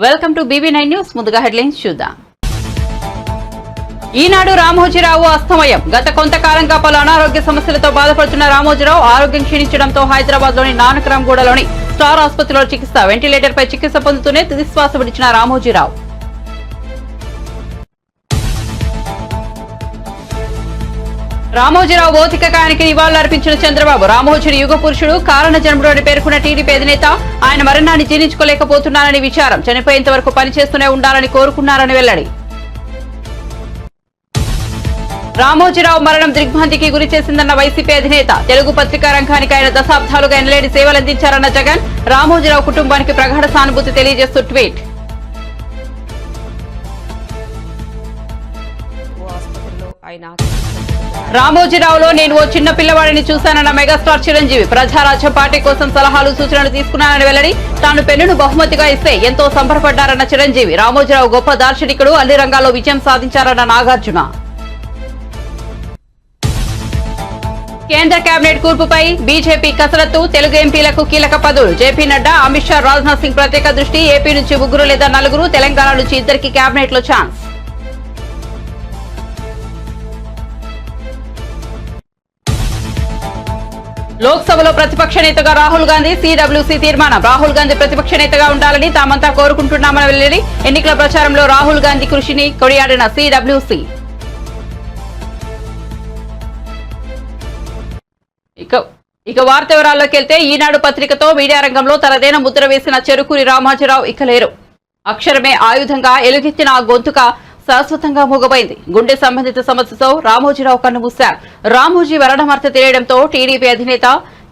Welcome to BB9 news. ముందుగా headlines చూద్దాం. ఈనాడు రామోజీరావు అస్తమయం. గత కొంతకాలంగా పలు అనారోగ్య సమస్యలతో బాధపడుతున్న రామోజీరావు ఆరోగ్యం క్షీణించడంతో హైదరాబాద్ లోని నానక్రామ్గూడలోని స్టార్ ఆసుపత్రిలో చికిత్స. వెంటిలేటర్ పై చికిత్స పొందుతూనే తుదిశ్వాస విడిచిన రామోజీరావు. రామోజీరావు భౌతిక కాయానికి నివాళులర్పించిన చంద్రబాబు. రామోజీని యుగ పురుషుడు, కారణ జన్ముడు అని పేర్కొన్న టీడీపీ అధినేత ఆయన మరణాన్ని జీర్ణించుకోలేకపోతున్నారని విచారం. చనిపోయేంత వరకు పనిచేస్తూనే ఉండాలని కోరుకున్నారని వెల్లడి. రామోజీరావు మరణం దిగ్భ్రాంతికి గురి చేసిందన్న వైసీపీ అధినేత. తెలుగు పత్రికా రంగానికి ఆయన దశాబ్దాలుగా ఎనలేని సేవలందించారన్న జగన్. రామోజీరావు కుటుంబానికి ప్రగాఢ సానుభూతి తెలియజేస్తూ ట్వీట్. రామోజీరావులో నేను ఓ చిన్న పిల్లవాడిని చూశానన్న మెగాస్టార్ చిరంజీవి. ప్రజారాజ్యం పార్టీ కోసం సలహాలు సూచనలు తీసుకున్నానని వెల్లడి. తాను పెన్నును బహుమతిగా ఇస్తే ఎంతో సంబరపడ్డారన్న చిరంజీవి. రామోజీరావు గొప్ప దార్శనికుడు, అన్ని రంగాల్లో విజయం సాధించారన్న నాగార్జున. కేంద్ర కేబినెట్ కూర్పుపై బీజేపీ కసరత్తు. తెలుగు ఎంపీలకు కీలక పదవులు. జేపీ నడ్డా, అమిత్ షా, రాజ్నాథ్ సింగ్ ప్రత్యేక దృష్టి. ఏపీ నుంచి 3 లేదా 4, తెలంగాణ నుంచి 2 కేబినెట్ లో ఛాన్స్. లోక్సభలో ప్రతిపక్ష నేతగా రాహుల్ గాంధీ. CWC తీర్మానం. రాహుల్ గాంధీ ప్రతిపక్ష నేతగా ఉండాలని తామంతా కోరుకుంటున్నామని వెల్లడి. ఎన్నికల ప్రచారంలో రాహుల్ గాంధీ కృషిని కొనియాడిన CWC. ఇక వార్త వివరాల్లోకి వెళ్తే, ఈనాడు పత్రికతో మీడియా రంగంలో తనదైన ముద్ర వేసిన చెరుకూరి రామోజీరావు ఇక లేరు. అక్షరమే ఆయుధంగా ఎలుగెత్తిన ఆ గొంతుక శాశ్వతంగా మూగబోయింది. గుండె సంబంధిత సమస్యతో రామోజీరావు కన్నుమూశారు. రామోజీ మరణవార్త తెలియడంతో టీడీపీ అధినేత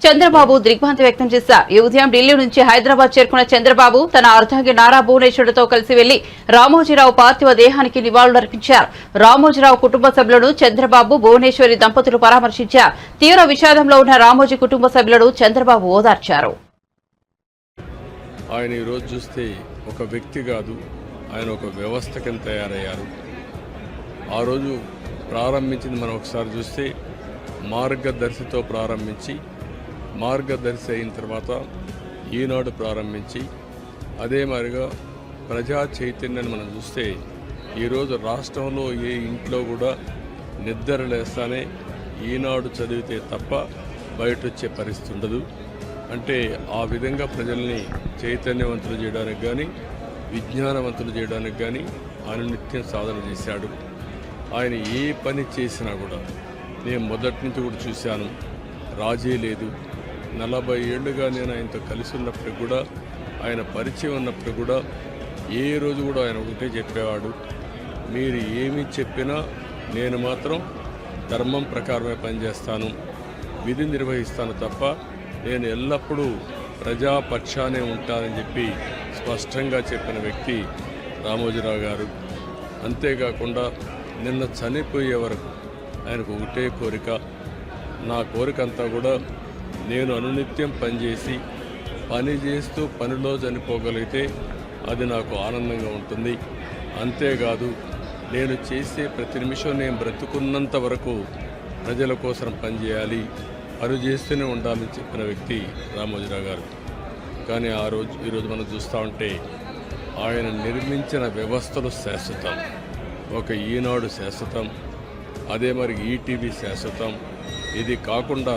చంద్రబాబు దిగ్భ్రాంతి వ్యక్తం చేశారు. ఈ ఉదయం ఢిల్లీ నుంచి హైదరాబాద్ చేరుకున్న చంద్రబాబు తన అర్ధాంగి నారా భువనేశ్వరుడితో కలిసి వెళ్లి రామోజీరావు పార్థివ దేహానికి నివాళులర్పించారు. రామోజీరావు కుటుంబ సభ్యులను చంద్రబాబు, భువనేశ్వరి దంపతులు పరామర్శించారు. తీవ్ర విషాదంలో ఉన్న రామోజీ కుటుంబ సభ్యులను చంద్రబాబు ఓదార్చారు. ఆయన ఈరోజు చూస్తే ఒక వ్యక్తి కాదు, ఆయన ఒక వ్యవస్థ కింద తయారయ్యారు. ఆ రోజు ప్రారంభించింది మనం ఒకసారి చూస్తే మార్గదర్శితో ప్రారంభించి, మార్గదర్శి అయిన తర్వాత ఈనాడు ప్రారంభించి, అదే మాదిరిగా ప్రజా చైతన్యాన్ని మనం చూస్తే ఈరోజు రాష్ట్రంలో ఏ ఇంట్లో కూడా నిద్ర లేస్తానే ఈనాడు చదివితే తప్ప బయట వచ్చే పరిస్థితి ఉండదు. అంటే ఆ విధంగా ప్రజల్ని చైతన్యవంతులు చేయడానికి కానీ, విజ్ఞానవంతులు చేయడానికి కానీ ఆయన నిత్యం సాధన చేశాడు. ఆయన ఏ పని చేసినా కూడా నేను మొదటి నుంచి కూడా చూశాను, రాజీ లేదు. 40 ఏళ్లుగా నేను ఆయనతో కలిసి ఉన్నప్పుడు కూడా, ఆయన పరిచయం ఉన్నప్పుడు కూడా ఏ రోజు కూడా ఆయన ఒకటే చెప్పేవాడు, మీరు ఏమి చెప్పినా నేను మాత్రం ధర్మం ప్రకారమే పనిచేస్తాను, విధి నిర్వహిస్తాను తప్ప నేను ఎల్లప్పుడూ ప్రజాపక్షానే ఉంటానని చెప్పి స్పష్టంగా చెప్పిన వ్యక్తి రామోజీరావు గారు. అంతేకాకుండా నిన్న చనిపోయే వరకు ఆయనకు ఒకటే కోరిక, నా కోరిక అంతా కూడా నేను అనునిత్యం పనిచేసి పని చేస్తూ పనిలో చనిపోగలిగితే అది నాకు ఆనందంగా ఉంటుంది. అంతేకాదు నేను చేసే ప్రతి నిమిషం నేను బ్రతుకున్నంత వరకు ప్రజల కోసం పనిచేయాలి, పని చేస్తూనే ఉండాలని చెప్పిన వ్యక్తి రామోజీరావు గారు. కానీ ఈరోజు మనం చూస్తూ ఉంటే ఆయన నిర్మించిన వ్యవస్థలు శాశ్వతం. ఒక ఈనాడు శాశ్వతం, అదే మరి ఈటీవీ శాశ్వతం. ఇది కాకుండా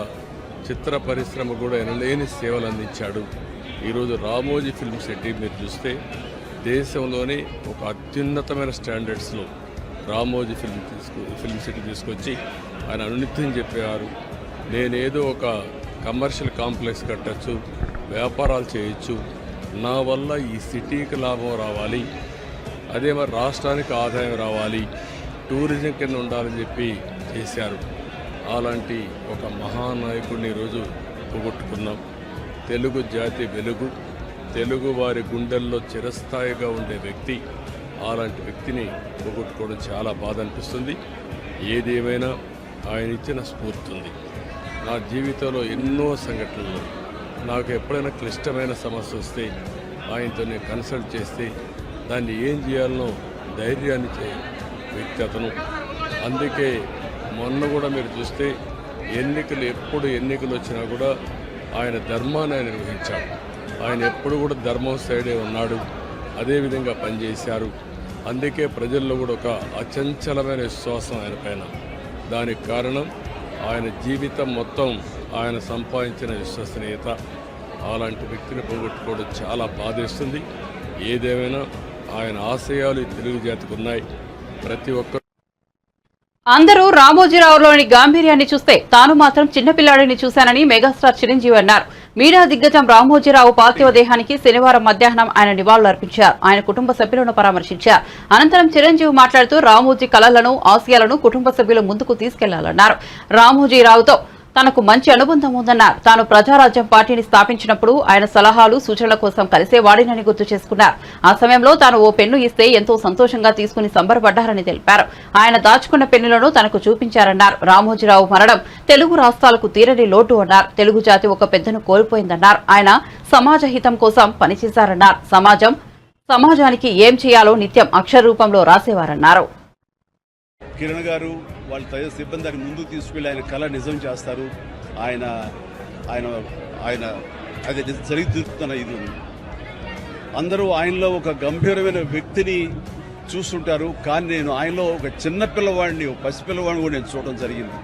చిత్ర పరిశ్రమ కూడా ఎనలేని సేవలు అందించాడు. ఈరోజు రామోజీ ఫిల్మ్ సిటీ మీరు చూస్తే దేశంలోనే ఒక అత్యున్నతమైన స్టాండర్డ్స్లో రామోజీ ఫిల్మ్ సిటీ తీసుకొచ్చి ఆయన అనునిత్యం చెప్పేవారు, నేనేదో ఒక కమర్షియల్ కాంప్లెక్స్ కట్టచ్చు, వ్యాపారాలు చేయొచ్చు, నా వల్ల ఈ సిటీకి లాభం రావాలి, అదే మరి రాష్ట్రానికి ఆదాయం రావాలి, టూరిజం కింద ఉండాలని చెప్పి చేశారు. అలాంటి ఒక మహానాయకుడిని ఈరోజు పోగొట్టుకున్నాం. తెలుగు జాతి వెలుగు, తెలుగు వారి గుండెల్లో చిరస్థాయిగా ఉండే వ్యక్తి, అలాంటి వ్యక్తిని పోగొట్టుకోవడం చాలా బాధ అనిపిస్తుంది. ఏదేమైనా ఆయన ఇచ్చిన స్ఫూర్తి ఉంది. నా జీవితంలో ఎన్నో సంఘటనలు, నాకు ఎప్పుడైనా క్లిష్టమైన సమస్య వస్తే ఆయనతో నేను కన్సల్ట్ చేస్తే దాన్ని ఏం చేయాలనో ధైర్యాన్ని వ్యక్తి అతను. అందుకే మొన్న కూడా మీరు చూస్తే ఎప్పుడు ఎన్నికలు వచ్చినా కూడా ఆయన ధర్మాన్ని నిర్వహించాడు. ఆయన ఎప్పుడు కూడా ధర్మం సైడే ఉన్నాడు. అదేవిధంగా పనిచేశారు. అందుకే ప్రజల్లో కూడా ఒక అచంచలమైన విశ్వాసం ఆయన పైన. దానికి కారణం ఆయన జీవితం మొత్తం ఆయన సంపాదించిన విశ్వసనీయత. అలాంటి వ్యక్తిని పోగొట్టుకోవడం చాలా బాధేస్తుంది. ఏదేమైనా ఆయన ఆశయాలు తెలుగు జాతికి ఉన్నాయి. ప్రతి ఒక్క అందరూ రామోజీరావులోని గాంభీర్యాన్ని చూస్తే తాను మాత్రం చిన్నపిల్లాడిని చూశానని మెగాస్టార్ చిరంజీవి అన్నారు. మీడియా దిగ్గజం రామోజీరావు పార్థివ దేహానికి శనివారం మధ్యాహ్నం ఆయన నివాళులర్పించారు. ఆయన కుటుంబ సభ్యులను పరామర్శించారు. అనంతరం చిరంజీవి మాట్లాడుతూ రామోజీ కలలను, ఆశయాలను కుటుంబ సభ్యులు ముందుకు తీసుకెళ్లాలన్నారు. రామోజీరావుతో తనకు మంచి అనుబంధం ఉందన్నారు. తాను ప్రజారాజ్యం పార్టీని స్థాపించినప్పుడు ఆయన సలహాలు, సూచనల కోసం కలిసేవాడినని గుర్తు చేసుకున్నారు. ఆ సమయంలో తాను ఓ పెన్ను ఇస్తే ఎంతో సంతోషంగా తీసుకుని సంబరపడ్డారని తెలిపారు. ఆయన దాచుకున్న పెన్నులను తనకు చూపించారన్నారు. రామోజీరావు మరణం తెలుగు రాష్ట్రాలకు తీరని లోటు అన్నారు. తెలుగు జాతి ఒక పెద్దను కోల్పోయిందన్నారు. ఆయన సమాజ హితం కోసం పనిచేశారన్నారు. సమాజానికి ఏం చేయాలో నిత్యం అక్షర రూపంలో రాసేవారన్నారు. కిరణ్ గారు వాళ్ళ తయారు సిబ్బందిని ముందుకు తీసుకెళ్లి ఆయన కళ నిజం చేస్తారు. ఆయన ఆయన ఆయన అది జరుగుతున్న ఇది అందరూ ఆయనలో ఒక గంభీరమైన వ్యక్తిని చూస్తుంటారు. కానీ నేను ఆయనలో ఒక చిన్న పిల్లవాడిని, ఒక పసిపిల్లవాడిని కూడా నేను చూడడం జరిగింది.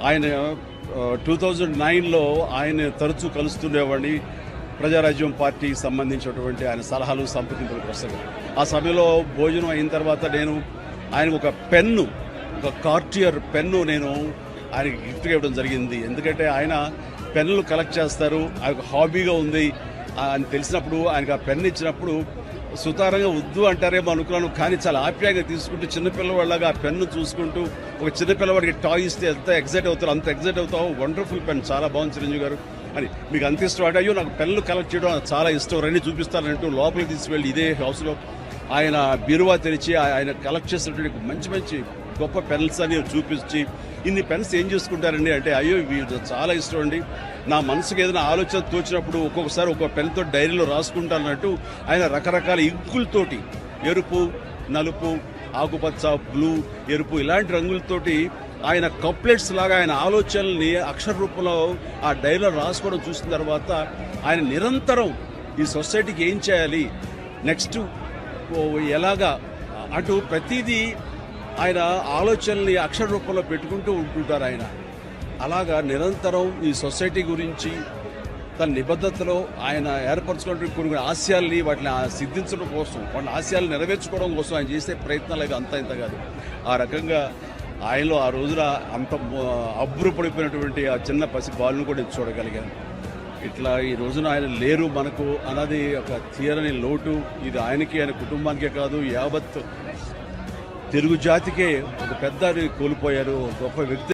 ఆయన 2009లో ఆయన తరచూ కలుస్తుండేవాడిని. ప్రజారాజ్యం పార్టీకి సంబంధించినటువంటి ఆయన సలహాలు, సంప్రదింపులకు వస్తాయి. ఆ సమయంలో భోజనం అయిన తర్వాత నేను ఆయనకు ఒక పెన్ను, ఒక కార్టియర్ పెన్ను నేను ఆయనకి గిఫ్ట్గా ఇవ్వడం జరిగింది. ఎందుకంటే ఆయన పెన్నులు కలెక్ట్ చేస్తారు, ఆయనకు హాబీగా ఉంది అని తెలిసినప్పుడు ఆయనకు ఆ పెన్ను ఇచ్చినప్పుడు సుతారంగా వద్దు అంటారేమో అనుకున్నాను. కానీ చాలా ఆప్యాయంగా తీసుకుంటూ చిన్నపిల్లవాళ్ళగా ఆ పెన్ను చూసుకుంటూ, ఒక చిన్నపిల్లవాడికి టాయ్ ఇస్తే ఎంత ఎగ్జైట్ అవుతారు అంత ఎగ్జైట్ అవుతావు. వండర్ఫుల్ పెన్, చాలా బాగుంది చిరంజీవి గారు అని. మీకు అంత ఇష్టం అంటే, అయ్యో నాకు పెన్నులు కలెక్ట్ చేయడం చాలా ఇష్టం, రండి చూపిస్తానంటూ లోపలికి తీసుకువెళ్ళి ఇదే హౌస్లో ఆయన బీరువా తెరిచి ఆయన కలెక్ట్ చేసినటువంటి మంచి మంచి గొప్ప పెన్స్ అని చూపించి, ఇన్ని పెన్స్ ఏం చేసుకుంటారండి అంటే, అయ్యో ఇవి చాలా ఇష్టం అండి, నా మనసుకు ఏదైనా ఆలోచన తోచినప్పుడు ఒక్కొక్కసారి ఒక్కొక్క పెన్తో డైరీలో రాసుకుంటానన్నట్టు ఆయన రకరకాల ఇంకులతోటి, ఎరుపు, నలుపు, ఆకుపచ్చ, బ్లూ, ఎరుపు ఇలాంటి రంగులతోటి ఆయన కప్లెట్స్ లాగా ఆయన ఆలోచనల్ని అక్షర రూపంలో ఆ డైరీలో రాసుకోవడం చూసిన తర్వాత ఆయన నిరంతరం ఈ సొసైటీకి ఏం చేయాలి, నెక్స్ట్ ఎలాగా అటు ప్రతిదీ ఆయన ఆలోచనల్ని అక్షర రూపంలో పెట్టుకుంటూ ఉంటుంటారు. ఆయన అలాగా నిరంతరం ఈ సొసైటీ గురించి తన నిబద్ధతలో ఆయన ఏర్పరచుకున్న కొన్ని ఆశయాల్ని వాటిని సిద్ధించడం కోసం, వాళ్ళ ఆశయాలు నెరవేర్చుకోవడం కోసం ఆయన చేసే ప్రయత్నాలు అంత ఇంత కాదు. ఆ రకంగా ఆయనలో ఆ రోజున అంత అబ్బురపడిపోయినటువంటి ఆ చిన్న పసి బాలును కూడా చూడగలిగాను. ఇట్లా ఈ రోజున ఆయన లేరు మనకు అన్నది ఒక తీరని లోటు. ఇది ఆయనకి, ఆయన కుటుంబానికే కాదు, యావత్ తెలుగు జాతికే ఒక పెద్ద కోల్పోయారు, గొప్ప వ్యక్తి.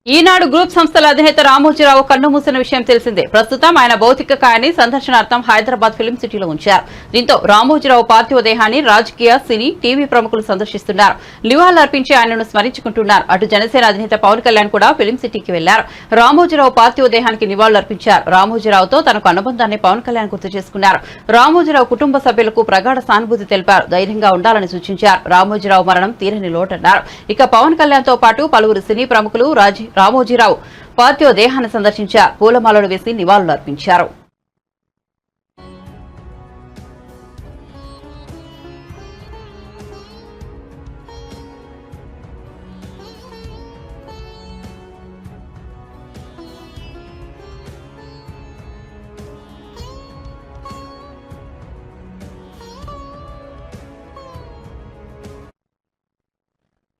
ఈనాడు గ్రూప్ సంస్థల అధినేత రామోజీరావు కన్నుమూసిన విషయం తెలిసిందే. ప్రస్తుతం ఆయన భౌతిక కాయాన్ని సందర్శనార్థం హైదరాబాద్ ఫిల్మ్ సిటీలో ఉంచారు. దీంతో రామోజీరావు పార్థివ దేహాన్ని రాజకీయ, సినీ, టీవీ ప్రముఖులు సందర్శిస్తున్నారు. నివాళులర్పించి ఆయనను స్మరించుకుంటున్నారు. అటు జనసేన అధినేత పవన్ కళ్యాణ్ కూడా ఫిల్మ్ సిటీకి వెళ్లారు. రామోజీరావు పార్థివ దేహానికి నివాళులర్పించారు. రామోజీరావుతో తనకు అనుబంధాన్ని పవన్ కళ్యాణ్ గుర్తు చేసుకున్నారు. రామోజీరావు కుటుంబ సభ్యులకు ప్రగాఢ సానుభూతి తెలిపారు. ధైర్యంగా ఉండాలని సూచించారు. రామోజీరావు మరణం తీరని లోటన్నారు. ఇక పవన్ కళ్యాణ్ తో పాటు పలువురు సినీ ప్రముఖులు రామోజీరావు పార్థివ దేహాన్ని సందర్శించారు. పూలమాలలు వేసి నివాళులర్పించారు.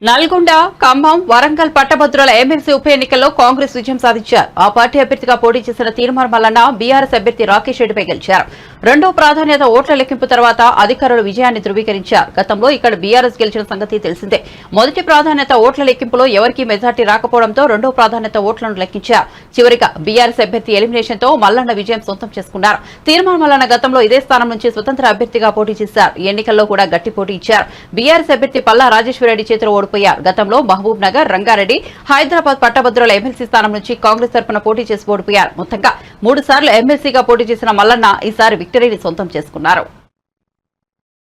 నల్గొండ, ఖమ్మం, వరంగల్ పట్టభద్రుల ఎమ్మెల్సీ ఉప ఎన్నికల్లో కాంగ్రెస్ విజయం సాధించారు. ఆ పార్టీ అభ్యర్థిగా పోటీ చేసిన తీర్మార్ మల్లన్న బీఆర్ఎస్ అభ్యర్థి రాకేష్ రెడ్డిపై గెలిచారు. రెండో ప్రాధాన్యత ఓట్ల లెక్కింపు తర్వాత అధికారులు విజయాన్ని ధృవీకరించారు. గతంలో ఇక్కడ బీఆర్ఎస్ గెలిచిన సంగతి తెలిసిందే. మొదటి ప్రాధాన్యత ఓట్ల లెక్కింపులో ఎవరికీ మెజార్టీ రాకపోవడంతో రెండో ప్రాధాన్యత ఓట్లను లెక్కించారు. చివరిగా బీఆర్ఎస్ అభ్యర్థి ఎలిమినేషన్ తో మల్లన్న విజయం సొంతం చేసుకున్నారు. తీర్మార్ మల్లన్న గతంలో ఇదే స్థానం నుంచి స్వతంత్ర అభ్యర్థిగా పోటీ చేశారు. ఈ ఎన్నికల్లో కూడా గట్టి పోటీ ఇచ్చారు. బీఆర్ఎస్ అభ్యర్థి పల్లా రాజేశ్వరరెడ్డి చేతిలో ఓడిపోయారు. గతంలో మహబూబ్ నగర్, రంగారెడ్డి, హైదరాబాద్ పట్టభద్రుల ఎమ్మెల్సీ స్థానం నుంచి కాంగ్రెస్ తరఫున పోటీ చేసి ఓడిపోయారు. మొత్తంగా 3 సార్లు ఎమ్మెల్సీగా పోటీ చేసిన మల్లన్న ఈసారి విక్టరీని సొంతం చేసుకున్నారు.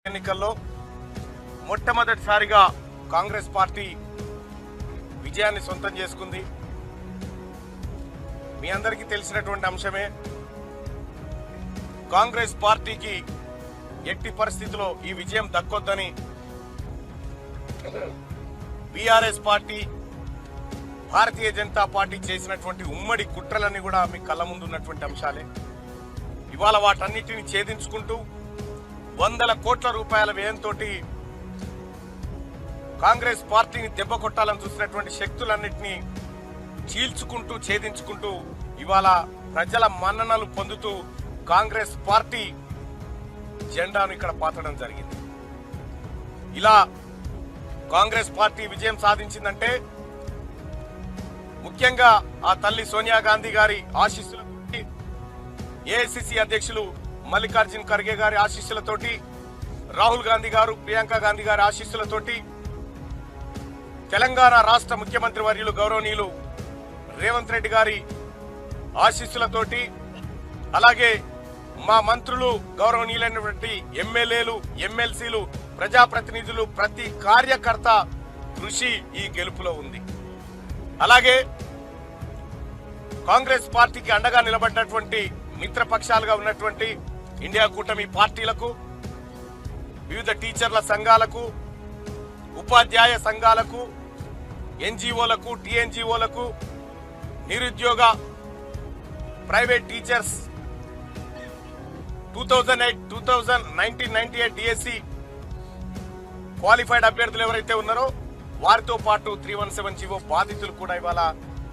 ఎన్నికల్లో మొట్టమొదటిసారిగా కాంగ్రెస్ పార్టీ విజయాన్ని సొంతం చేసుకుంది. మీ అందరికీ తెలిసినటువంటి అంశమే. కాంగ్రెస్ పార్టీకి ఎట్టి పరిస్థితిలో ఈ విజయం దక్కొద్దని BRS party Bharatiya Janata party చేసినటువంటి ఉమ్మడి కుట్రలన్నీ కూడా మీ కళ్ళ ముందు ఉన్నటువంటి అంశాలే. ఇవాళ వాటన్నిటిని ఛేదించుకుంటూ వందల కోట్ల రూపాయల వ్యయంతో కాంగ్రెస్ పార్టీని దెబ్బ కొట్టాలని చూసినటువంటి శక్తులన్నింటినీ చీల్చుకుంటూ ఛేదించుకుంటూ ఇవాళ ప్రజల మన్ననలు పొందుతూ కాంగ్రెస్ పార్టీ జెండాను ఇక్కడ పాతడం జరిగింది. ఇలా కాంగ్రెస్ పార్టీ విజయం సాధించిందంటే ముఖ్యంగా ఆ తల్లి సోనియా గాంధీ గారి ఆశీస్సులతోటి, ఏఐసిసి అధ్యక్షులు మల్లికార్జున్ ఖర్గే గారి ఆశీస్సులతోటి, రాహుల్ గాంధీ గారు, ప్రియాంక గాంధీ గారి ఆశీస్సులతోటి, తెలంగాణ రాష్ట్ర ముఖ్యమంత్రి వర్యులు గౌరవనీయులు రేవంత్ రెడ్డి గారి ఆశీస్సులతోటి, అలాగే మా మంత్రులు గౌరవనీయులైనటువంటి ఎమ్మెల్యేలు, ఎమ్మెల్సీలు, ప్రజాప్రతినిధులు, ప్రతి కార్యకర్త కృషి ఈ గెలుపులో ఉంది. అలాగే కాంగ్రెస్ పార్టీకి అండగా నిలబడినటువంటి మిత్రపక్షాలుగా ఉన్నటువంటి ఇండియా కూటమి పార్టీలకు, వివిధ టీచర్ల సంఘాలకు, ఉపాధ్యాయ సంఘాలకు, ఎన్జిఓలకు, టిఎన్జిఓలకు, నిరుద్యోగ ప్రైవేట్ టీచర్స్ 1998 డిఎస్సి క్వాలిఫైడ్ అభ్యర్థులు ఎవరైతే ఉన్నారో వారితో పాటు 317 జీవో బాధితులు కూడా ఇవాళ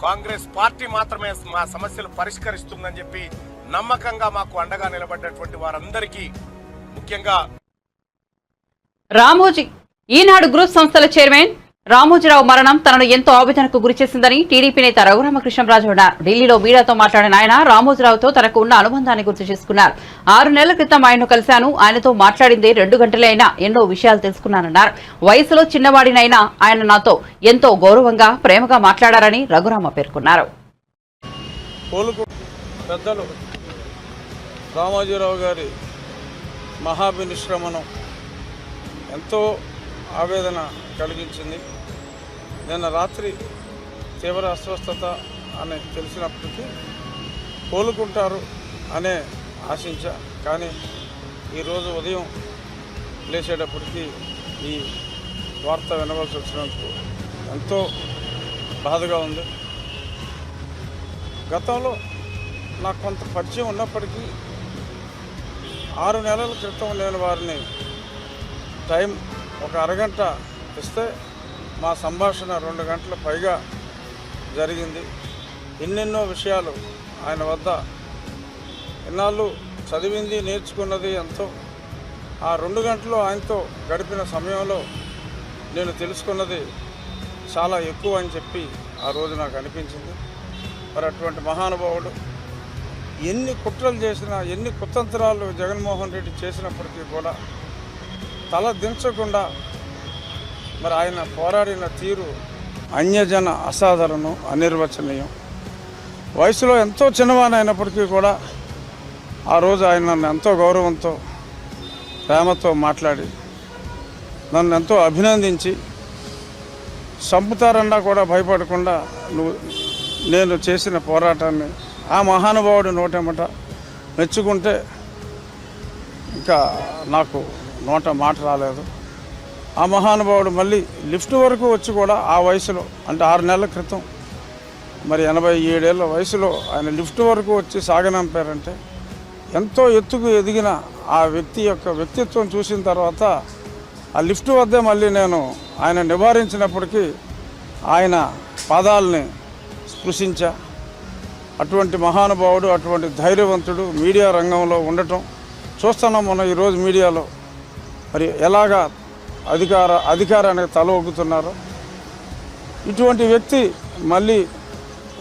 కాంగ్రెస్ పార్టీ మాత్రమే మా సమస్యలు పరిష్కరిస్తుందని చెప్పి నమ్మకంగా మాకు అండగా నిలబడ్డటువంటి వారందరికీ ముఖ్యంగా రామోజీ ఈనాడు గ్రూప్ సంస్థల చైర్మన్ రామోజీరావు మరణం తనను ఎంతో ఆవేదనకు గురిచేసిందని టీడీపీ నేత రఘురామకృష్ణంరాజు అన్నారు. ఢిల్లీలో మీడియాతో మాట్లాడిన ఆయన రామోజీరావుతో తనకు ఉన్న అనుబంధాన్ని గుర్తు చేసుకున్నారు. 6 నెలల క్రితం ఆయన్ను కలిశాను. ఆయనతో మాట్లాడిందే 2 గంటలే అయినా ఎన్నో విషయాలు తెలుసుకున్నానన్నారు. వయసులో చిన్నవాడినైనా ఆయన నాతో ఎంతో గౌరవంగా, ప్రేమగా మాట్లాడారని రఘురామ పేర్కొన్నారు. పెద్దలు రామోజీరావు గారి మహాభినిష్క్రమణం ఎంతో ఆవేదన కలిగించింది. నిన్న రాత్రి తీవ్ర అస్వస్థత అని తెలిసినప్పటికీ కోలుకుంటారు అనే ఆశించా. కానీ ఈరోజు ఉదయం లేచేటప్పటికీ ఈ వార్త వినవలసి వచ్చినందుకు ఎంతో బాధగా ఉంది. గతంలో నాకు కొంత పరిచయం ఉన్నప్పటికీ 6 నెలల క్రితం నేను వారిని టైం ఒక అరగంట ఇస్తే మా సంభాషణ 2 గంటల పైగా జరిగింది. ఎన్నెన్నో విషయాలు ఆయన వద్ద ఇన్నాళ్ళు చదివింది, నేర్చుకున్నది ఎంతో. ఆ 2 గంటలు ఆయనతో గడిపిన సమయంలో నేను తెలుసుకున్నది చాలా ఎక్కువ అని చెప్పి ఆ రోజు నాకు అనిపించింది. మరి అటువంటి మహానుభావుడు ఎన్ని కుట్రలు చేసినా, ఎన్ని కుతంత్రాలు జగన్మోహన్ రెడ్డి చేసినప్పటికీ కూడా తల దించకుండా మరి ఆయన పోరాడిన తీరు అన్యజన అసాధారణం, అనిర్వచనీయం. వయసులో ఎంతో చిన్నవానైనప్పటికీ కూడా ఆ రోజు ఆయన నన్ను ఎంతో గౌరవంతో, ప్రేమతో మాట్లాడి నన్ను ఎంతో అభినందించి, చంపుతారన్నా కూడా భయపడకుండా నేను చేసిన పోరాటాన్ని ఆ మహానుభావుడి నోటెమ్మట మెచ్చుకుంటే ఇంకా నాకు నోట మాట రాలేదు. ఆ మహానుభావుడు మళ్ళీ లిఫ్ట్ వరకు వచ్చి కూడా ఆ వయసులో, అంటే 6 నెలల క్రితం, మరి 87 ఏళ్ళ వయసులో ఆయన లిఫ్ట్ వరకు వచ్చి సాగనంపారంటే ఎంతో ఎత్తుకు ఎదిగిన ఆ వ్యక్తి యొక్క వ్యక్తిత్వం చూసిన తర్వాత ఆ లిఫ్ట్ వద్దే మళ్ళీ నేను ఆయన నివారించినప్పటికీ ఆయన పాదాలని స్పృశించా. అటువంటి మహానుభావుడు, అటువంటి ధైర్యవంతుడు మీడియా రంగంలో ఉండటం చూస్తున్నాం. మనం ఈరోజు మీడియాలో మరి ఎలాగా అధికారానికి తల ఒగ్గుతున్నారో, ఇటువంటి వ్యక్తి మళ్ళీ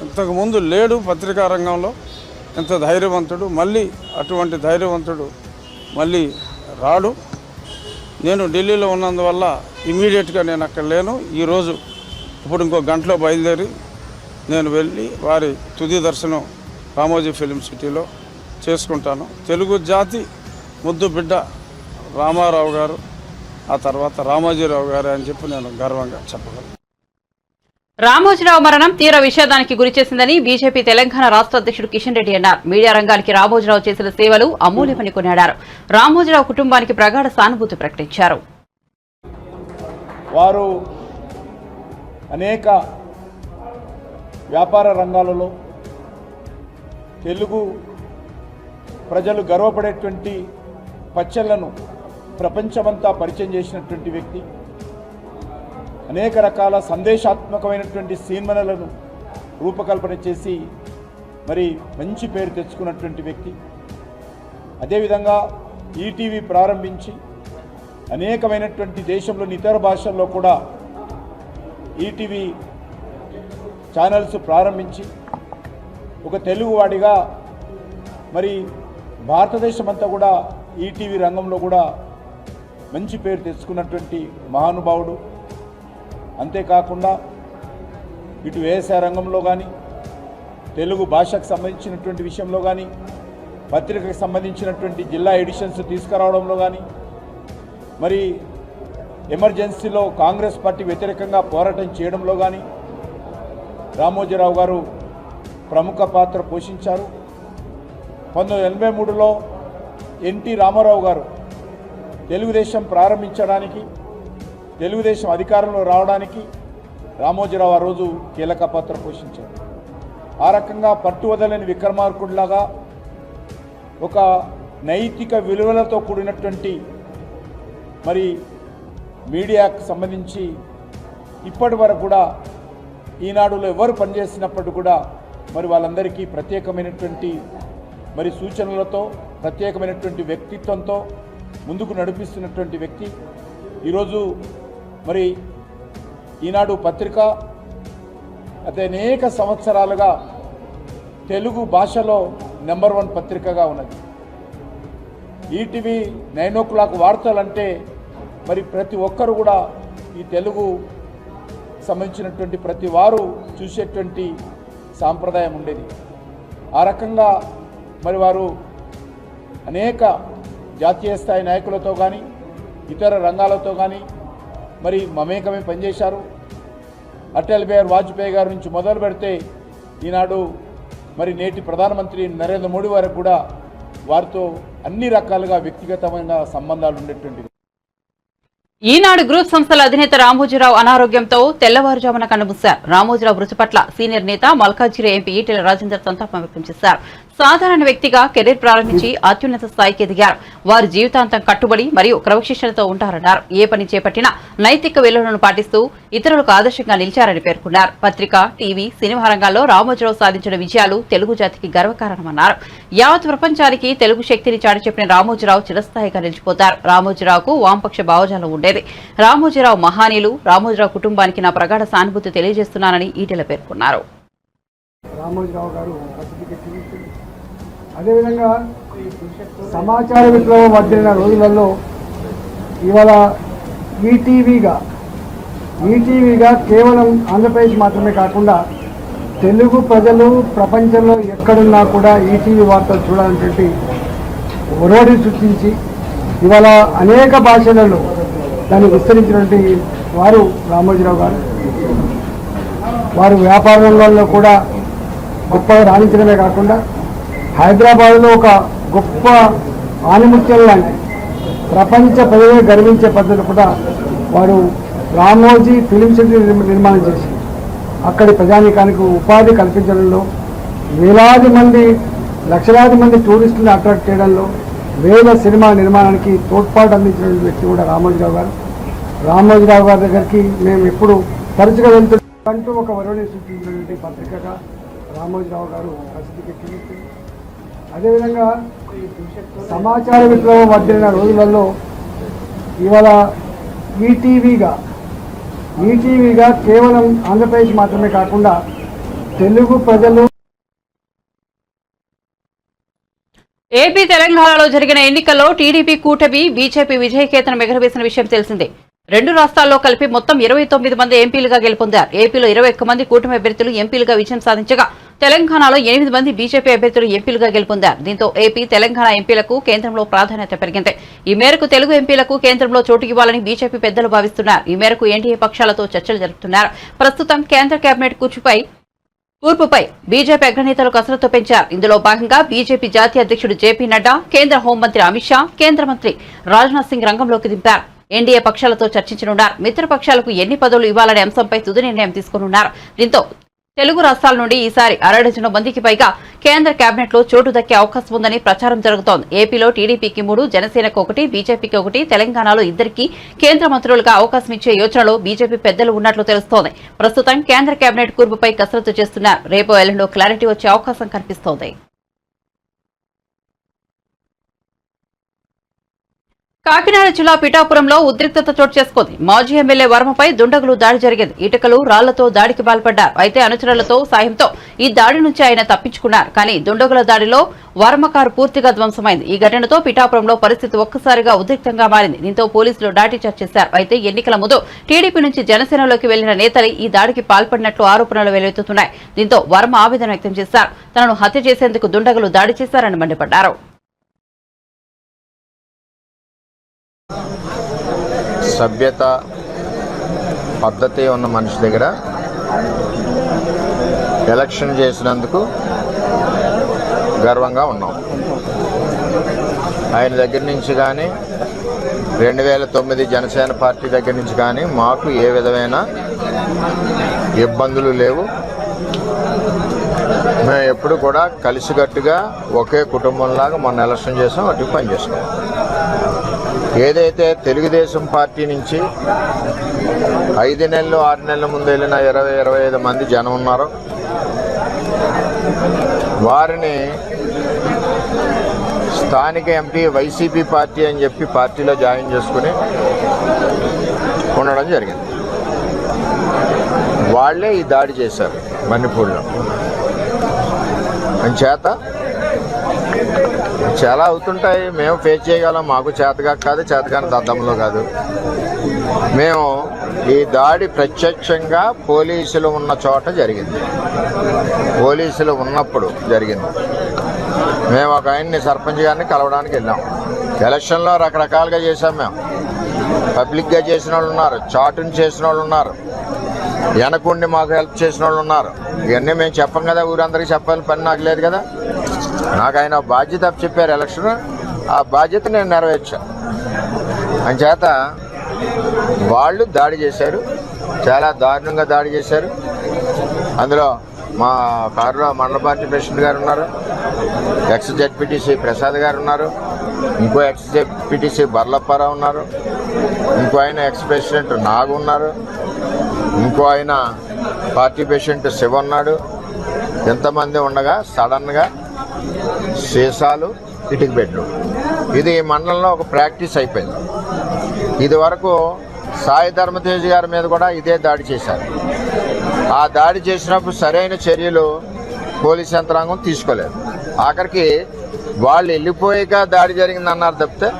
ఇంతకుముందు లేడు పత్రికా రంగంలో. ఎంత ధైర్యవంతుడు, మళ్ళీ అటువంటి ధైర్యవంతుడు మళ్ళీ రాడు. నేను ఢిల్లీలో ఉన్నందువల్ల ఇమీడియట్గా నేను అక్కడ లేను. ఈరోజు ఇప్పుడు ఇంకో గంటలో బయలుదేరి నేను వెళ్ళి వారి తుది దర్శనం రామోజీ ఫిలిం సిటీలో చేసుకుంటాను. తెలుగు జాతి ముద్దు బిడ్డ రామారావు గారు, ఆ తర్వాత రామోజీరావు గారు అని చెప్పి నేను గర్వంగా చెప్పగలను. రామోజీరావు మరణం తీవ్ర విషాదానికి గురిచేసిందని బీజేపీ తెలంగాణ రాష్ట్ర అధ్యక్షుడు కిషన్ రెడ్డి అన్నారు. మీడియా రంగానికి రామోజీరావు చేసిన సేవలు అమూల్యమని కొనియాడారు. రామోజీరావు కుటుంబానికి ప్రగాఢ సానుభూతి ప్రకటించారు. వారు అనేక వ్యాపార రంగాలలో తెలుగు ప్రజలు గర్వపడేటువంటి పచ్చళ్లను ప్రపంచమంతా పరిచయం చేసినటువంటి వ్యక్తి. అనేక రకాల సందేశాత్మకమైనటువంటి సినిమాలను రూపకల్పన చేసి మరి మంచి పేరు తెచ్చుకున్నటువంటి వ్యక్తి. అదేవిధంగా ఈటీవీ ప్రారంభించి అనేకమైనటువంటి దేశంలోని ఇతర భాషల్లో కూడా ఈటీవీ ఛానల్స్ ప్రారంభించి ఒక తెలుగువాడిగా మరి భారతదేశం అంతా కూడా ఈటీవీ రంగంలో కూడా మంచి పేరు తెచ్చుకున్నటువంటి మహానుభావుడు. అంతేకాకుండా ఇటు వ్యవసాయ రంగంలో కానీ, తెలుగు భాషకు సంబంధించినటువంటి విషయంలో కానీ, పత్రికకు సంబంధించినటువంటి జిల్లా ఎడిషన్స్ తీసుకురావడంలో కానీ, మరి ఎమర్జెన్సీలో కాంగ్రెస్ పార్టీ వ్యతిరేకంగా పోరాటం చేయడంలో కానీ రామోజీరావు గారు ప్రముఖ పాత్ర పోషించారు. 1983లో ఎన్టీ రామారావు గారు తెలుగుదేశం ప్రారంభించడానికి, తెలుగుదేశం అధికారంలో రావడానికి రామోజీరావు ఆ రోజు కీలక పాత్ర పోషించారు. ఆ రకంగా పట్టువదలని విక్రమార్కుడిలాగా ఒక నైతిక విలువలతో కూడినటువంటి మరి మీడియాకు సంబంధించి ఇప్పటి వరకు కూడా ఈనాడులో ఎవరు పనిచేసినప్పుడు కూడా మరి వాళ్ళందరికీ ప్రత్యేకమైనటువంటి మరి సూచనలతో, ప్రత్యేకమైనటువంటి వ్యక్తిత్వంతో ముందుకు నడిపిస్తున్నటువంటి వ్యక్తి. ఈరోజు మరి ఈనాడు పత్రిక అదే అనేక సంవత్సరాలుగా తెలుగు భాషలో నెంబర్ 1 పత్రికగా ఉన్నది. ఈటీవీ 9 o'clock వార్తలంటే మరి ప్రతి ఒక్కరు కూడా ఈ తెలుగు సంబంధించినటువంటి ప్రతి వారు చూసేటువంటి సాంప్రదాయం ఉండేది. ఆ రకంగా మరి వారు అనేక జాతీయ స్థాయి నాయకులతో కానీ, ఇతర రంగాలతో కానీ మరి మమేకమే పనిచేశారు. అటల్ బిహారీ వాజ్పేయి గారి నుంచి మొదలు పెడితే ఈనాడు మరి నేటి ప్రధానమంత్రి నరేంద్ర మోడీ వరకు కూడా వారితో అన్ని రకాలుగా వ్యక్తిగతమైన సంబంధాలు ఉండేటువంటివి. ఈనాడు గ్రూప్ సంస్థల అధినేత రామోజీరావు అనారోగ్యంతో తెల్లవారుజామున కన్నుమూశారు. రామోజీరావు మృతి పట్ల సీనియర్ నేత మల్కాజ్గిరి ఎంపీ ఈటెల రాజేందర్ సంతాపం వ్యక్తం చేశారు. సాధారణ వ్యక్తిగా కెరీర్ ప్రారంభించి అత్యున్నత స్థాయికి ఎదిగారు. వారు జీవితాంతం కట్టుబడి మరియు క్రమశిక్షణతో ఉంటారన్నారు. ఏ పని చేపట్టినా నైతిక విలువలను పాటిస్తూ ఇతరులకు ఆదర్శంగా నిలిచారని పేర్కొన్నారు. పత్రిక, టీవీ, సినిమా రంగాల్లో రామోజీరావు సాధించిన విజయాలు తెలుగు జాతికి గర్వకారణమన్నారు. యావత్ ప్రపంచానికి తెలుగు శక్తిని చాటి చెప్పిన రామోజీరావు చిరస్థాయిగా నిలిచిపోతారు. రామోజీరావుకు వామపక్ష భావజాలం ఉండేది. రామోజీరావు మహానీయులు. రామోజీరావు కుటుంబానికి నా ప్రగాఢ సానుభూతి తెలియజేస్తున్నానని ఈటెల పేర్కొన్నారు. రామోజీరావు గారు అదేవిధంగా సమాచార విప్లవం వచ్చిన రోజులలో ఇవాళ ఈటీవీగా కేవలం ఆంధ్రప్రదేశ్ మాత్రమే కాకుండా తెలుగు ప్రజలు ప్రపంచంలో ఎక్కడున్నా కూడా ఈటీవీ వార్తలు చూడాలనేటువంటి ఒరవడిని సృష్టించి ఇవాళ అనేక భాషలలో దాన్ని విస్తరించినటువంటి వారు రామోజీరావు గారు. వారు వ్యాపార రంగంలో కూడా గొప్పగా రాణించడమే కాకుండా హైదరాబాద్లో ఒక గొప్ప ఆనిముత్యం లాంటి ప్రపంచ ప్రజలే గర్వించే పద్ధతి కూడా వారు రామోజీ ఫిలిం సిటీ నిర్మాణం చేసి అక్కడి ప్రజానీకానికి ఉపాధి కల్పించడంలో, వేలాది మంది లక్షలాది మంది టూరిస్టులను అట్రాక్ట్ చేయడంలో, వేల సినిమా నిర్మాణానికి తోడ్పాటు అందించిన వ్యక్తి కూడా రామోజీరావు గారు. రామోజీరావు గారి దగ్గరికి మేము ఎప్పుడు తరచుగా వెళ్తుంటూ ఒక వరుణి సూచించినటువంటి పత్రికగా రామోజీరావు గారు ప్రసిద్ధికి. అదేవిధంగా సమాచార విప్లవం వచ్చిన రోజులలో ఇవాళ ఈటీవీగా కేవలం ఆంధ్రప్రదేశ్ మాత్రమే కాకుండా తెలుగు ప్రజలు. ఏపీ, తెలంగాణలో జరిగిన ఎన్నికల్లో టీడీపీ కూటమి బీజేపీ విజయకేతనం ఎగరవేసిన విషయం తెలిసిందే. 2 రాష్ట్రాల్లో కలిపి మొత్తం 29 మంది ఎంపీలుగా గెలుపొందారు. ఏపీలో 21 మంది కూటమి అభ్యర్థులు ఎంపీలుగా విజయం సాధించగా తెలంగాణలో 8 మంది బీజేపీ అభ్యర్థులు ఎంపీలుగా గెలుపొందారు. దీంతో ఏపీ, తెలంగాణ ఎంపీలకు కేంద్రంలో ప్రాధాన్యత పెరిగింది. ఈ మేరకు తెలుగు ఎంపీలకు కేంద్రంలో చోటు ఇవ్వాలని బీజేపీ పెద్దలు భావిస్తున్నారు. ఈ మేరకు ఎన్డీఏ పక్షాలతో చర్చలు జరుపుతున్నారు. ప్రస్తుతం కేంద్ర కేబినెట్ కూర్పుపై బీజేపీ అగ్రనేతలు కసరత్తు పెంచారు. ఇందులో భాగంగా బీజేపీ జాతీయ అధ్యక్షుడు జేపీ నడ్డా, కేంద్ర హోంమంత్రి అమిత్ షా, కేంద్ర మంత్రి రాజ్నాథ్ సింగ్ రంగంలోకి దింపారు. ఎన్డీఏ పక్షాలతో చర్చించనున్నారు. మిత్రపక్షాలకు ఎన్ని పదవులు ఇవ్వాలనే అంశంపై తుది నిర్ణయం తీసుకున్నారు. దీంతో తెలుగు రాష్ట్రాల నుండి ఈసారి 60 మందికి పైగా కేంద్ర కేబినెట్ లో చోటు దక్కే అవకాశం ఉందని ప్రచారం జరుగుతోంది. ఏపీలో టీడీపీకి 3, జనసేనకు 1, బీజేపీకి 1, తెలంగాణలో 2 కేంద్ర మంత్రులుగా అవకాశం ఇచ్చే యోచనలో బీజేపీ పెద్దలు ఉన్నట్లు తెలుస్తోంది. ప్రస్తుతం కేంద్ర కేబినెట్ కూర్పుపై కసరత్తు చేస్తున్నారు. రేపు ఎల్లుండో క్లారిటీ వచ్చే అవకాశం కనిపిస్తోంది. కాకినాడ జిల్లా పిఠాపురంలో ఉద్రిక్తత చోటు చేసుకుంది. మాజీ ఎమ్మెల్యే వర్మపై దుండగులు దాడి జరిగింది. ఇటుకలు, రాళ్లతో దాడికి పాల్పడ్డారు. అయితే అనుచరులతో సాయంతో ఈ దాడి నుంచి ఆయన తప్పించుకున్నారు. కానీ దుండగుల దాడిలో వర్మ కారు పూర్తిగా ధ్వంసమైంది. ఈ ఘటనతో పిఠాపురంలో పరిస్థితి ఒక్కసారిగా ఉద్రిక్తంగా మారింది. దీంతో పోలీసులు లాఠీచార్జ్ చేశారు. అయితే ఎన్నికల ముందు టీడీపీ నుంచి జనసేనలోకి వెళ్లిన నేతలే ఈ దాడికి పాల్పడినట్లు ఆరోపణలు వెలువెత్తుతున్నాయి. దీంతో వర్మ ఆవేదన వ్యక్తం చేశారు. తనను హత్య చేసేందుకు దుండగులు దాడి చేశారని మండిపడ్డారు. సభ్యత పద్ధతి ఉన్న మనిషి దగ్గర ఎలక్షన్ చేసినందుకు గర్వంగా ఉన్నాం. ఆయన దగ్గర నుంచి కానీ 2009 జనసేన పార్టీ దగ్గర నుంచి కానీ మాకు ఏ విధమైన ఇబ్బందులు లేవు. మేము ఎప్పుడు కూడా కలిసికట్టుగా ఒకే కుటుంబంలాగా మొన్న ఎలక్షన్ చేసాం, అటు పని చేసుకున్నాం. ఏదైతే తెలుగుదేశం పార్టీ నుంచి 5 నెలలు 6 నెలల ముందు వెళ్ళిన 20-25 మంది జనం ఉన్నారో వారిని స్థానిక ఎంపీ వైసీపీ పార్టీ అని చెప్పి పార్టీలో జాయిన్ చేసుకుని ఉండడం జరిగింది. వాళ్లే ఈ దాడి చేశారు మణిపూర్లో. చేత చాలా అవుతుంటాయి, మేము ఫేస్ చేయగలం. మాకు చేతగా కాదు, చేతగాని దద్దంలో కాదు. మేము ఈ దాడి ప్రత్యక్షంగా పోలీసులు ఉన్న చోట జరిగింది, పోలీసులు ఉన్నప్పుడు జరిగింది. మేము ఒక ఆయన్ని సర్పంచ్ గారిని కలవడానికి వెళ్ళాం. ఎలక్షన్లో రకరకాలుగా చేశాం. మేము పబ్లిక్గా చేసిన వాళ్ళు ఉన్నారు, చాటుని చేసిన వాళ్ళు ఉన్నారు, వెనకుండి మాకు హెల్ప్ చేసిన వాళ్ళు ఉన్నారు. ఇవన్నీ మేము చెప్పం కదా, ఊరందరికీ చెప్పాలని పని నాకు లేదు కదా. నాకు ఆయన బాధ్యత చెప్పారు ఎలక్షన్, ఆ బాధ్యత నేను నెరవేర్చాను. అంచేత వాళ్ళు దాడి చేశారు, చాలా దారుణంగా దాడి చేశారు. అందులో మా కారులో మండల పార్టీ ప్రెసిడెంట్ గారు ఉన్నారు, ఎక్స్ జెడ్పీటీసీ ప్రసాద్ గారు ఉన్నారు, ఇంకో ఎక్స్ జెడ్పీటీసీ బర్లప్పారావు ఉన్నారు, ఇంకో ఆయన ఎక్స్ ప్రెసిడెంట్ నాగు ఉన్నారు, ఇంకో ఆయన పార్టీ ప్రెసిడెంట్ శివ ఉన్నాడు. ఎంతమంది ఉండగా సడన్గా సీసాలు, ఇటుక బెడ్లు, ఇది మండలంలో ఒక ప్రాక్టీస్ అయిపోయింది. ఇది వరకు సాయి ధర్మతేజ్ గారి మీద కూడా ఇదే దాడి చేశారు. ఆ దాడి చేసినప్పుడు సరైన చర్యలు పోలీస్ యంత్రాంగం తీసుకోలేదు. ఆఖరికి వాళ్ళు వెళ్ళిపోయాక దాడి జరిగిందన్నారు తప్పితే,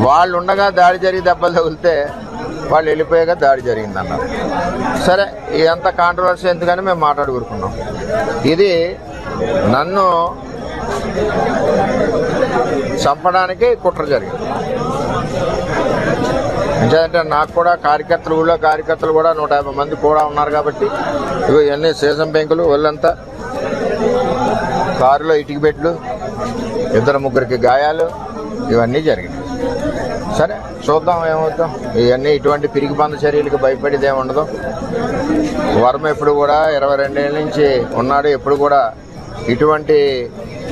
వాళ్ళు ఉండగా దాడి జరిగి దెబ్బలు తగిలితే వాళ్ళు వెళ్ళిపోయాక దాడి జరిగిందన్నారు. సరే, ఇదంతా కాంట్రవర్సీ ఎందుకని మేము మాట్లాడుకుంటున్నాం. ఇది నన్ను చంపడానికి కుట్ర జరిగింది. ఎందుకంటే నాకు కూడా కార్యకర్తలు, ఊళ్ళో కార్యకర్తలు కూడా 150 మంది కూడా ఉన్నారు కాబట్టి ఇవన్నీ సీజన్ బ్యాంకులు, వాళ్ళంతా కారులో ఇటుక బెడ్లు, 2-3 గాయాలు, ఇవన్నీ జరిగినాయి. సరే చూద్దాం ఏమవుతాం. ఇవన్నీ ఇటువంటి పిరికి బంద చర్యలకు భయపడేది ఏమి ఉండదు. వర్మ ఎప్పుడు కూడా 22 ఏళ్ళ నుంచి ఉన్నాడు, ఎప్పుడు కూడా ఇటువంటి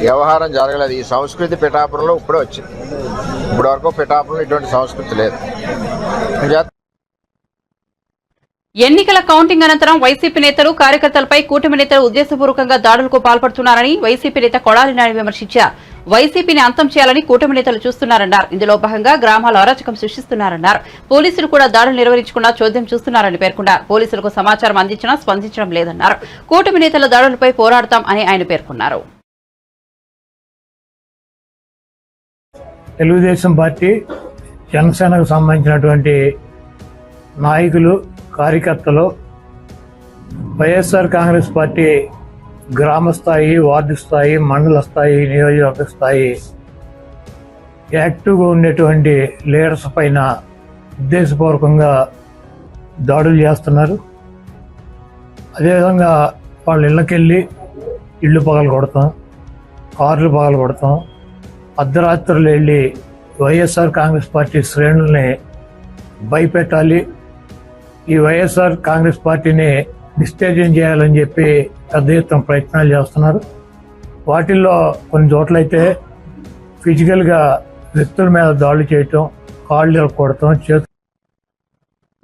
వ్యవహారం జరగలేదు. ఈ సంస్కృతి పిఠాపురంలో ఇప్పుడే వచ్చింది. ఇప్పటి వరకు పిఠాపురంలో ఇటువంటి సంస్కృతి లేదు. ఎన్నికల కౌంటింగ్ అనంతరం వైసీపీ నేతలు, కార్యకర్తలపై కూటమి నేతలు ఉద్దేశపూర్వకంగా దాడులకు పాల్పడుతున్నారని వైసీపీ నేత కొడాలి నాని విమర్శించారు. వైసీపీని అంతం చేయాలని కూటమి నేతలు చూస్తున్నారన్నారు. ఇందులో భాగంగా గ్రామాల అరాచకం సృష్టిస్తున్నారన్నారు. పోలీసులు కూడా దాడులు నిర్వహించకుండా చోద్యం చూస్తున్నారని పేర్కొన్నారు. పోలీసులకు సమాచారం అందించినా స్పందించడం లేదన్నారు. కూటమి నేతల దాడులపై పోరాడతాం అని ఆయన పేర్కొన్నారు. తెలుగుదేశం పార్టీ, జనసేనకు సంబంధించినటువంటి నాయకులు, కార్యకర్తలు వైఎస్ఆర్ కాంగ్రెస్ పార్టీ గ్రామ స్థాయి, వార్డు స్థాయి, మండల స్థాయి, నియోజకవర్గ స్థాయి యాక్టివ్గా ఉండేటువంటి లీడర్స్ పైన ఉద్దేశపూర్వకంగా దాడులు చేస్తున్నారు. అదేవిధంగా వాళ్ళ ఇళ్ళకెళ్ళి ఇళ్ళు పగలు కొడతాం, కార్లు పగలు కొడతాం, అర్ధరాత్రులు వెళ్ళి వైఎస్ఆర్ కాంగ్రెస్ పార్టీ శ్రేణుల్ని భయపెట్టాలి, ఈ వైఎస్ఆర్ కాంగ్రెస్ పార్టీని డిస్టేజన్ చేయాలని చెప్పి పెద్ద ఎత్తున ప్రయత్నాలు చేస్తున్నారు. వాటిల్లో కొన్ని చోట్లయితే ఫిజికల్గా వ్యక్తుల మీద దాడులు చేయటం, కాళ్ళు కొడటం, చేతులు.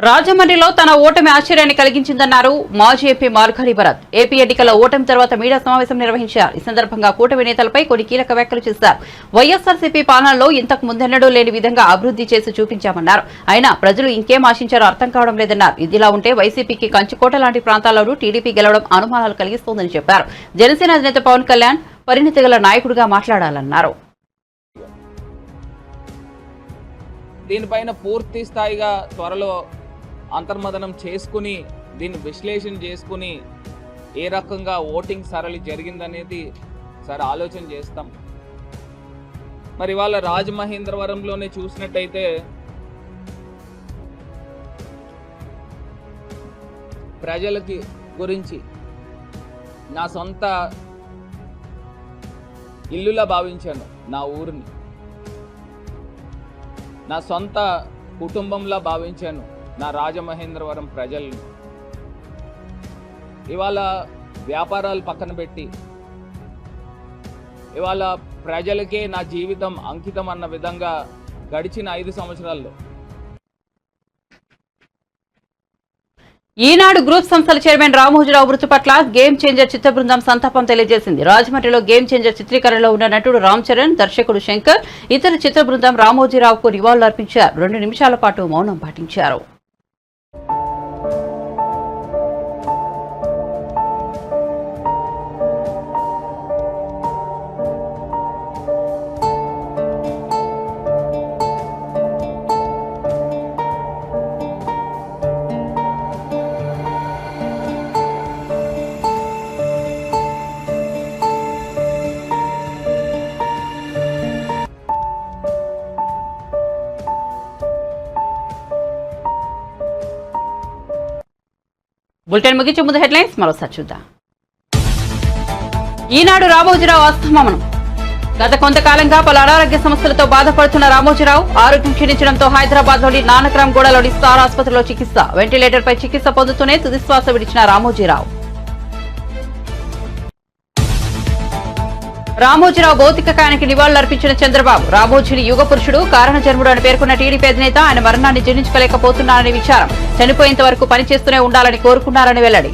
రాజమండ్రిలో తన ఓటమి ఆశ్చర్యాన్ని కలిగించిందన్నారు మాజీ ఎంపీ మార్గాని భరత్. ఏపీ ఎన్నికల ఓటమి తర్వాత మీడియా సమావేశం నిర్వహించారు. ఈ సందర్భంగా కూటమి నేతలపై కొన్ని కీలక వ్యాఖ్యలు చేశారు. వైఎస్ఆర్సీపీ పాలనలో ఇంతకు ముందెన్నడూ లేని విధంగా అభివృద్ధి చేసి చూపించామన్నారు. అయినా ప్రజలు ఇంకేం ఆశించారో అర్థం కావడం లేదన్నారు. ఇదిలా ఉంటే వైసీపీకి కంచుకోట లాంటి ప్రాంతాల్లోనూ టీడీపీ గెలవడం అనుమానాలు కలిగిస్తోందని చెప్పారు. జనసేన అధినేత పవన్ కళ్యాణ్ పరిణితి గల నాయకుడిగా మాట్లాడాలన్నారు. దీనిపైన పూర్తి స్థాయిగా త్వరలో అంతర్మదనం చేసుకుని దీన్ని విశ్లేషణ చేసుకుని ఏ రకంగా ఓటింగ్ సరళి జరిగిందనేది సరే ఆలోచన చేస్తాం. మరి ఇవాళ రాజమహేంద్రవరంలోనే చూసినట్టయితే ప్రజలకి గురించి నా సొంత ఇల్లులా భావించాను, నా ఊరిని నా సొంత కుటుంబంలా భావించాను నా రాజమహేంద్రవరం ప్రజల్ని. ఇవాళ వ్యాపారాలు పక్కన పెట్టి ఇవాళ ప్రజలకే నా జీవితం అంకితం అన్న విధంగా గడిచిన 5 సంవత్సరాల్లో ఈనాడు గ్రూప్ సంస్థల చైర్మన్ రామోజీరావు మృతి పట్ల గేమ్ చేంజర్ చిత్ర బృందం సంతాపం తెలియజేసింది. రాజమండ్రిలో గేమ్ చేంజర్ చిత్రీకరణలో ఉన్న నటుడు రామ్ చరణ్, దర్శకుడు శంకర్, ఇతర చిత్ర బృందం రామోజీరావుకు నివాళులర్పించారు. 2 నిమిషాల పాటు మౌనం పాటించారు. బులెటిన్ ముగించే ముందు హెడ్లైన్స్ మరోసారి చూద్దాం. ఈనాడు రామోజీరావు అస్తమనం. గత కొంతకాలంగా పలు అనారోగ్య సమస్యలతో బాధపడుతున్న రామోజీరావు ఆరోగ్యం క్షీణించడంతో హైదరాబాద్లోని నానక్రామ్ గూడలోని స్టార్ ఆసుపత్రిలో చికిత్స. వెంటిలేటర్పై చికిత్స పొందుతూనే తుదిశ్వాస విడిచిన రామోజీరావు. రామోజీరావు భౌతిక కాయానికి నివాళులర్పించిన చంద్రబాబు. రామోజీని యుగ పురుషుడు, కారణ జన్ముడు అని పేర్కొన్న టీడీపీ అధినేత ఆయన మరణాన్ని జీర్ణించుకోలేకపోతున్నారని విచారం. చనిపోయేంత వరకు పనిచేస్తూనే ఉండాలని కోరుకున్నారని వెల్లడి.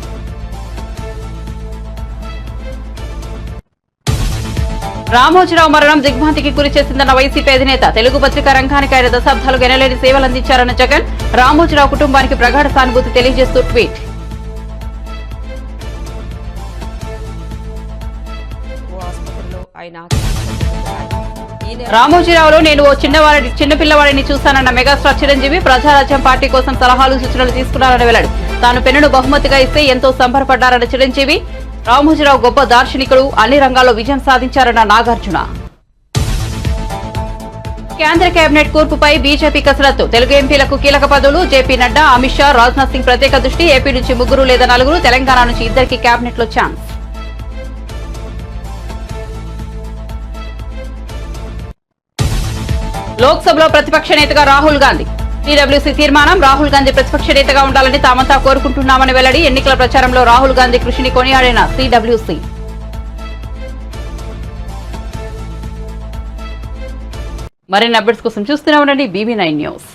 రామోజీరావు మరణం దిగ్భ్రాంతికి గురి చేసిందన్న వైసీపీ అధినేత. తెలుగు పత్రికా రంగానికి ఆయన దశాబ్దాలుగా ఎనలేని సేవలందించారన్న జగన్. రామోజీరావు కుటుంబానికి ప్రగాఢ సానుభూతి తెలియజేస్తూ ట్వీట్. రామోజీరావులో నేను ఓ చిన్నపిల్లవాడిని చూశానన్న మెగాస్టార్ చిరంజీవి. ప్రజారాజ్యం పార్టీ కోసం సలహాలు సూచనలు తీసుకున్నారని వెల్లడి. తాను పెన్నును బహుమతిగా ఇస్తే ఎంతో సంబరపడ్డారన్న చిరంజీవి. రామోజీరావు గొప్ప దార్శనికుడు, అన్ని రంగాల్లో విజయం సాధించారన్న నాగార్జున. కేంద్ర కేబినెట్ కూర్పుపై బీజేపీ కసరత్తు. తెలుగు ఎంపీలకు కీలక పదవులు. జేపీ నడ్డా, అమిత్ షా, రాజ్నాథ్ సింగ్ ప్రత్యేక దృష్టి. ఏపీ నుంచి 3 లేదా 4, తెలంగాణ నుంచి 2కి కేబినెట్ లో ఛాన్స్. లోక్సభలో ప్రతిపక్ష నేతగా రాహుల్ గాంధీ. టీడబ్ల్యూసీ తీర్మానం. రాహుల్ గాంధీ ప్రతిపక్ష నేతగా ఉండాలని తామంతా కోరుకుంటున్నామని వెల్లడి. ఎన్నికల ప్రచారంలో రాహుల్ గాంధీ కృషిని కొనియాడిన టీడబ్ల్యూసీ. మరిన్ని అప్డేట్స్ కోసం చూస్తూనే ఉండండి BB9 న్యూస్.